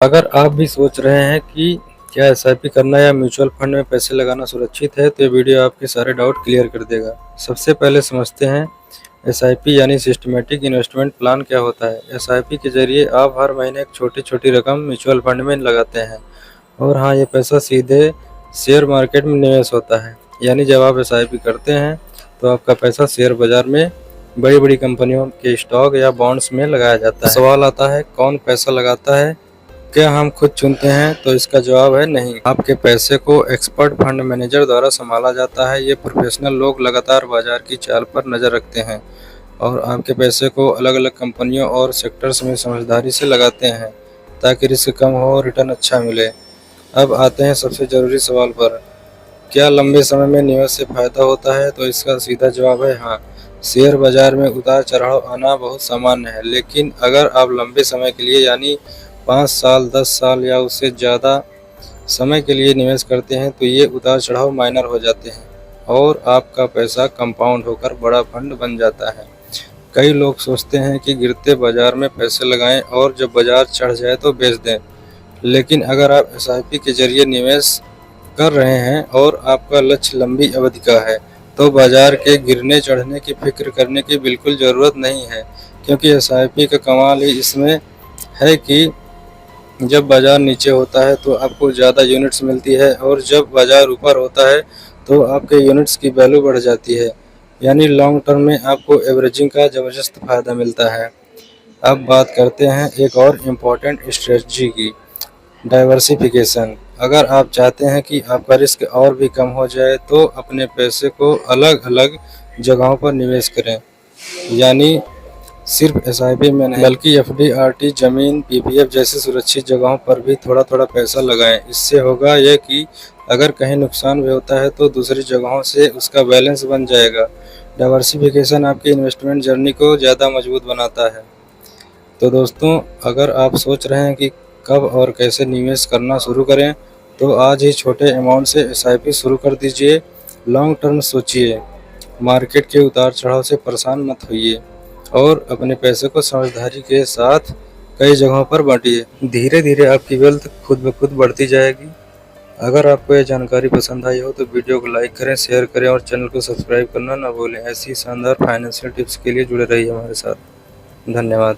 अगर आप भी सोच रहे हैं कि क्या एसआईपी करना या म्यूचुअल फंड में पैसे लगाना सुरक्षित है, तो ये वीडियो आपके सारे डाउट क्लियर कर देगा। सबसे पहले समझते हैं एसआईपी यानी सिस्टमैटिक इन्वेस्टमेंट प्लान क्या होता है। एसआईपी के जरिए आप हर महीने एक छोटी-छोटी रकम म्यूचुअल फंड में लगाते हैं और हाँ, ये पैसा सीधे शेयर मार्केट में निवेश होता है। यानी जब आप एसआईपी करते हैं तो आपका पैसा शेयर बाजार में बड़ी-बड़ी कंपनियों के स्टॉक या बॉन्ड्स में लगाया जाता है। सवाल आता है, कौन पैसा लगाता है? क्या हम खुद चुनते हैं? तो इसका जवाब है नहीं। आपके पैसे को एक्सपर्ट फंड मैनेजर द्वारा संभाला जाता है। ये प्रोफेशनल लोग लगातार बाजार की चाल पर नज़र रखते हैं और आपके पैसे को अलग-अलग कंपनियों और सेक्टर्स में समझदारी से लगाते हैं ताकि रिस्क कम हो और रिटर्न अच्छा मिले। अब आते हैं सबसे ज़रूरी सवाल पर, क्या लंबे समय में निवेश से फ़ायदा होता है? तो इसका सीधा जवाब है हाँ। शेयर बाजार में उतार चढ़ाव आना बहुत सामान्य है, लेकिन अगर आप लंबे समय के लिए यानी 5 साल, 10 साल या उससे ज़्यादा समय के लिए निवेश करते हैं तो ये उतार चढ़ाव माइनर हो जाते हैं और आपका पैसा कंपाउंड होकर बड़ा फंड बन जाता है। कई लोग सोचते हैं कि गिरते बाजार में पैसे लगाएं और जब बाजार चढ़ जाए तो बेच दें, लेकिन अगर आप एसआईपी के जरिए निवेश कर रहे हैं और आपका लक्ष्य लंबी अवधि का है, तो बाजार के गिरने चढ़ने की फिक्र करने की बिल्कुल ज़रूरत नहीं है, क्योंकि एसआईपी का कमाल ही इसमें है कि जब बाजार नीचे होता है तो आपको ज़्यादा यूनिट्स मिलती है और जब बाजार ऊपर होता है तो आपके यूनिट्स की वैल्यू बढ़ जाती है। यानी लॉन्ग टर्म में आपको एवरेजिंग का ज़बरदस्त फ़ायदा मिलता है। अब बात करते हैं एक और इम्पॉर्टेंट स्ट्रेटजी की, डाइवर्सिफिकेशन। अगर आप चाहते हैं कि आपका रिस्क और भी कम हो जाए तो अपने पैसे को अलग-अलग जगहों पर निवेश करें। यानी सिर्फ एसआईपी में नहीं, बल्कि एफडी, आरटी, जमीन, पीपीएफ जैसी सुरक्षित जगहों पर भी थोड़ा-थोड़ा पैसा लगाएं। इससे होगा ये कि अगर कहीं नुकसान भी होता है तो दूसरी जगहों से उसका बैलेंस बन जाएगा। डाइवर्सिफिकेशन आपकी इन्वेस्टमेंट जर्नी को ज़्यादा मजबूत बनाता है। तो दोस्तों, अगर आप सोच रहे हैं कि कब और कैसे निवेश करना शुरू करें, तो आज ही छोटे अमाउंट से एसआईपी शुरू कर दीजिए। लॉन्ग टर्म सोचिए, मार्केट के उतार चढ़ाव से परेशान मत होइए और अपने पैसे को समझदारी के साथ कई जगहों पर बांटिए। धीरे धीरे आपकी वेल्थ खुद ब खुद बढ़ती जाएगी। अगर आपको यह जानकारी पसंद आई हो तो वीडियो को लाइक करें, शेयर करें और चैनल को सब्सक्राइब करना ना भूलें। ऐसी शानदार फाइनेंशियल टिप्स के लिए जुड़े रहिए हमारे साथ। धन्यवाद।